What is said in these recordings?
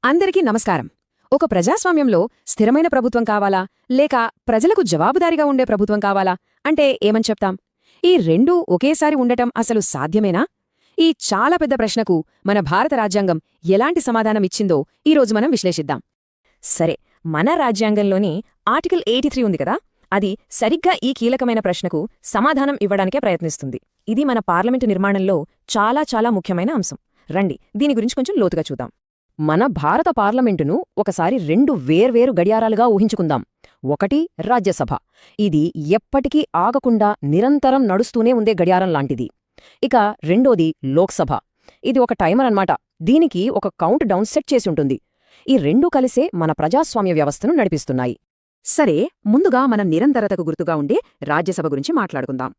అందరికీ నమస్కారం. ఒక ప్రజాస్వామ్యంలో స్థిరమైన ప్రభుత్వం కావాలా లేక ప్రజలకు జవాబుదారీగా ఉండే ప్రభుత్వం కావాలా అంటే ఏమని చెప్తాం? ఈ రెండూ ఒకేసారి ఉండటం అసలు సాధ్యమేనా? ఈ చాలా పెద్ద ప్రశ్నకు మన భారత రాజ్యాంగం ఎలాంటి సమాధానం ఇచ్చిందో ఈరోజు మనం విశ్లేషిద్దాం. సరే, మన రాజ్యాంగంలోని ఆర్టికల్ 83 ఉంది కదా, అది సరిగ్గా ఈ కీలకమైన ప్రశ్నకు సమాధానం ఇవ్వడానికే ప్రయత్నిస్తుంది. ఇది మన పార్లమెంటు నిర్మాణంలో చాలా చాలా ముఖ్యమైన అంశం. రండి, దీని గురించి కొంచెం లోతుగా చూద్దాం. మన భారత పార్లమెంటును ఒకసారి రెండు వేర్వేరు గడియారాలుగా ఊహించుకుందాం. ఒకటి రాజ్యసభ. ఇది ఎప్పటికీ ఆగకుండా నిరంతరం నడుస్తూనే ఉండే గడియారం లాంటిది. ఇక రెండోది లోక్సభ. ఇది ఒక టైమర్ అన్నమాట. దీనికి ఒక కౌంట్ డౌన్ సెట్ చేసి ఉంటుంది. ఈ రెండూ కలిసే మన ప్రజాస్వామ్య వ్యవస్థను నడిపిస్తున్నాయి. సరే, ముందుగా మనం నిరంతరతకు గుర్తుగా ఉండే రాజ్యసభ గురించి మాట్లాడుకుందాం.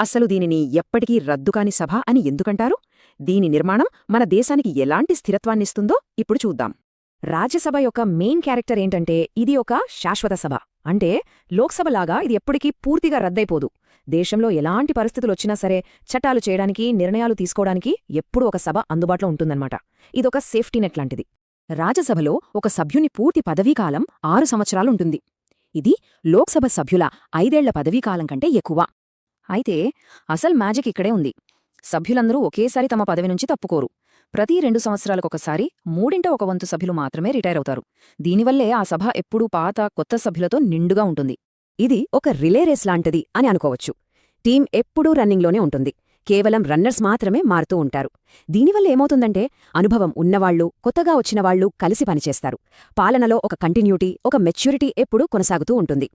అసలు దీనిని ఎప్పటికీ రద్దుకాని సభ అని ఎందుకంటారు? దీని నిర్మాణం మన దేశానికి ఎలాంటి స్థిరత్వాన్నిస్తుందో ఇప్పుడు చూద్దాం. రాజ్యసభ యొక్క మెయిన్ క్యారెక్టర్ ఏంటంటే ఇది ఒక శాశ్వత సభ. అంటే లోక్సభలాగా ఇది ఎప్పటికీ పూర్తిగా రద్దయిపోదు. దేశంలో ఎలాంటి పరిస్థితులొచ్చినా సరే చట్టాలు చేయడానికి, నిర్ణయాలు తీసుకోవడానికి ఎప్పుడూ ఒక సభ అందుబాటులో ఉంటుందన్నమాట. ఇదొక సేఫ్టీ నెట్ లాంటిది. రాజ్యసభలో ఒక సభ్యుని పూర్తి పదవీకాలం 6 సంవత్సరాలుంటుంది. ఇది లోక్సభ సభ్యుల 5 ఏళ్ల పదవీకాలం కంటే ఎక్కువ. అయితే అసలు మ్యాజిక్ ఇక్కడే ఉంది. సభ్యులందరూ ఒకేసారి తమ పదవి నుంచి తప్పుకోరు. ప్రతి 2 సంవత్సరాలకొకసారి 1/3 సభ్యులు మాత్రమే రిటైర్ అవుతారు. దీనివల్లే ఆ సభ ఎప్పుడూ పాత, కొత్త సభ్యులతో నిండుగా ఉంటుంది. ఇది ఒక రిలే రేస్ లాంటిది అని అనుకోవచ్చు. టీం ఎప్పుడూ రన్నింగ్లోనే ఉంటుంది. కేవలం రన్నర్స్ మాత్రమే మారుతూ ఉంటారు. దీనివల్ల ఏమవుతుందంటే అనుభవం ఉన్నవాళ్లు, కొత్తగా వచ్చినవాళ్లు కలిసి పనిచేస్తారు. పాలనలో ఒక కంటిన్యూటీ, ఒక మెచ్యూరిటీ ఎప్పుడూ కొనసాగుతూ ఉంటుంది.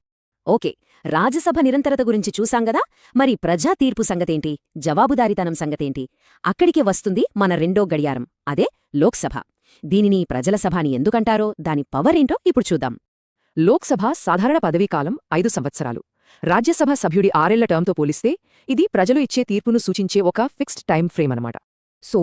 ఓకే, రాజ్యసభ నిరంతరత గురించి చూసాంగదా. మరి ప్రజా తీర్పు సంగతేంటి? జవాబుదారీతనం సంగతేంటి? అక్కడికి వస్తుంది మన రెండో గడియారం, అదే లోక్సభ. దీనిని ప్రజల సభ అని ఎందుకంటారో, దాని పవర్ ఏంటో ఇప్పుడు చూద్దాం. లోక్సభ సాధారణ పదవీకాలం 5 సంవత్సరాలు. రాజ్యసభ సభ్యుడి 6 ఏళ్ల టర్మ్తో పోలిస్తే ఇది ప్రజలు ఇచ్చే తీర్పును సూచించే ఒక ఫిక్స్డ్ టైం ఫ్రేమ్ అనమాట. సో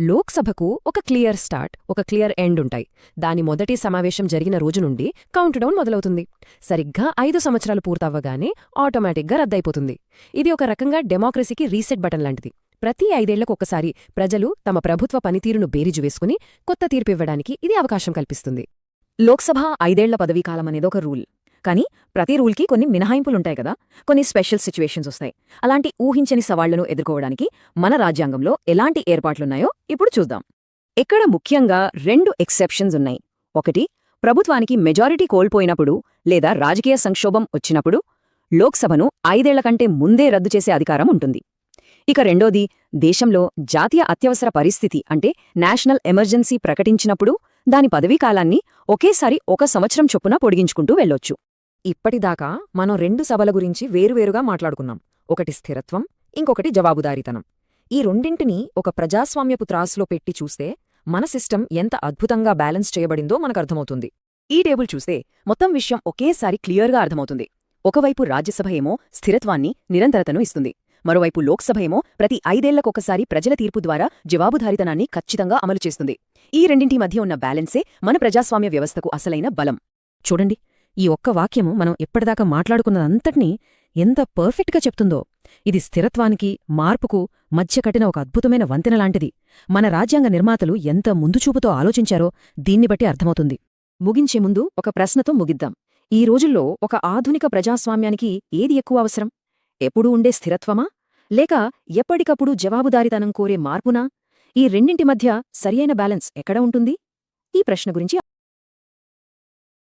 లోక్సభకు ఒక క్లియర్ స్టార్ట్, ఒక క్లియర్ ఎండ్ ఉంటాయి. దాని మొదటి సమావేశం జరిగిన రోజు నుండి కౌంట్ డౌన్ మొదలవుతుంది. సరిగ్గా 5 సంవత్సరాలు పూర్తవ్వగానే ఆటోమేటిక్గా రద్దయిపోతుంది. ఇది ఒక రకంగా డెమోక్రసీకి రీసెట్ బటన్ లాంటిది. ప్రతి 5 ఏళ్లకొకసారి ప్రజలు తమ ప్రభుత్వ పనితీరును బేరీజు వేసుకుని కొత్త తీర్పివ్వడానికి ఇది అవకాశం కల్పిస్తుంది. లోక్సభ 5 ఏళ్ల పదవీకాలమనేదొక రూల్. కానీ ప్రతి రూల్కి కొన్ని మినహాయింపులుంటాయి కదా, కొన్ని స్పెషల్ సిచ్యువేషన్స్ వస్తాయి. అలాంటి ఊహించని సవాళ్లను ఎదుర్కోవడానికి మన రాజ్యాంగంలో ఎలాంటి ఏర్పాట్లున్నాయో ఇప్పుడు చూద్దాం. ఇక్కడ ముఖ్యంగా 2 ఎక్సెప్షన్స్ ఉన్నాయి. ఒకటి, ప్రభుత్వానికి మెజారిటీ కోల్పోయినప్పుడు లేదా రాజకీయ సంక్షోభం వచ్చినప్పుడు లోక్సభను 5 ఏళ్ల కంటే ముందే రద్దు చేసే అధికారం ఉంటుంది. ఇక రెండోది, దేశంలో జాతీయ అత్యవసర పరిస్థితి అంటే నేషనల్ ఎమర్జెన్సీ ప్రకటించినప్పుడు దాని పదవీకాలాన్ని ఒకేసారి 1 సంవత్సరం చొప్పున పొడిగించుకుంటూ వెళ్లొచ్చు. ఇప్పటిదాకా మనం 2 సభల గురించి వేరువేరుగా మాట్లాడుకున్నాం. ఒకటి స్థిరత్వం, ఇంకొకటి జవాబుదారీతనం. ఈ రెండింటినీ ఒక ప్రజాస్వామ్యపు త్రాసులో పెట్టి చూస్తే మన సిస్టమ్ ఎంత అద్భుతంగా బ్యాలెన్స్ చేయబడిందో మనకర్థమవుతుంది. ఈ టేబుల్ చూస్తే మొత్తం విషయం ఒకేసారి క్లియర్గా అర్థమవుతుంది. ఒకవైపు రాజ్యసభ ఏమో స్థిరత్వాన్ని, నిరంతరతను ఇస్తుంది. మరోవైపు లోక్సభ ఏమో ప్రతి 5 ఏళ్లకొకసారి ప్రజల తీర్పు ద్వారా జవాబుదారీతనాన్ని ఖచ్చితంగా అమలు చేస్తుంది. ఈ రెండింటి మధ్య ఉన్న బ్యాలెన్సే మన ప్రజాస్వామ్య వ్యవస్థకు అసలైన బలం. చూడండి, ఈ ఒక్క వాక్యము మనం ఎప్పటిదాకా మాట్లాడుకున్నదంతటినీ ఎంత పర్ఫెక్ట్గా చెప్తుందో. ఇది స్థిరత్వానికి, మార్పుకు మధ్య కట్టిన ఒక అద్భుతమైన వంతెన లాంటిది. మన రాజ్యాంగ నిర్మాతలు ఎంత ముందుచూపుతో ఆలోచించారో దీన్ని బట్టి అర్థమవుతుంది. ముగించే ముందు ఒక ప్రశ్నతో ముగిద్దాం. ఈ రోజుల్లో ఒక ఆధునిక ప్రజాస్వామ్యానికి ఏది ఎక్కువ అవసరం? ఎప్పుడూ ఉండే స్థిరత్వమా, లేక ఎప్పటికప్పుడు జవాబుదారీతనం కోరే మార్పునా? ఈ రెండింటి మధ్య సరియైన బ్యాలెన్స్ ఎక్కడ ఉంటుంది? ఈ ప్రశ్న గురించి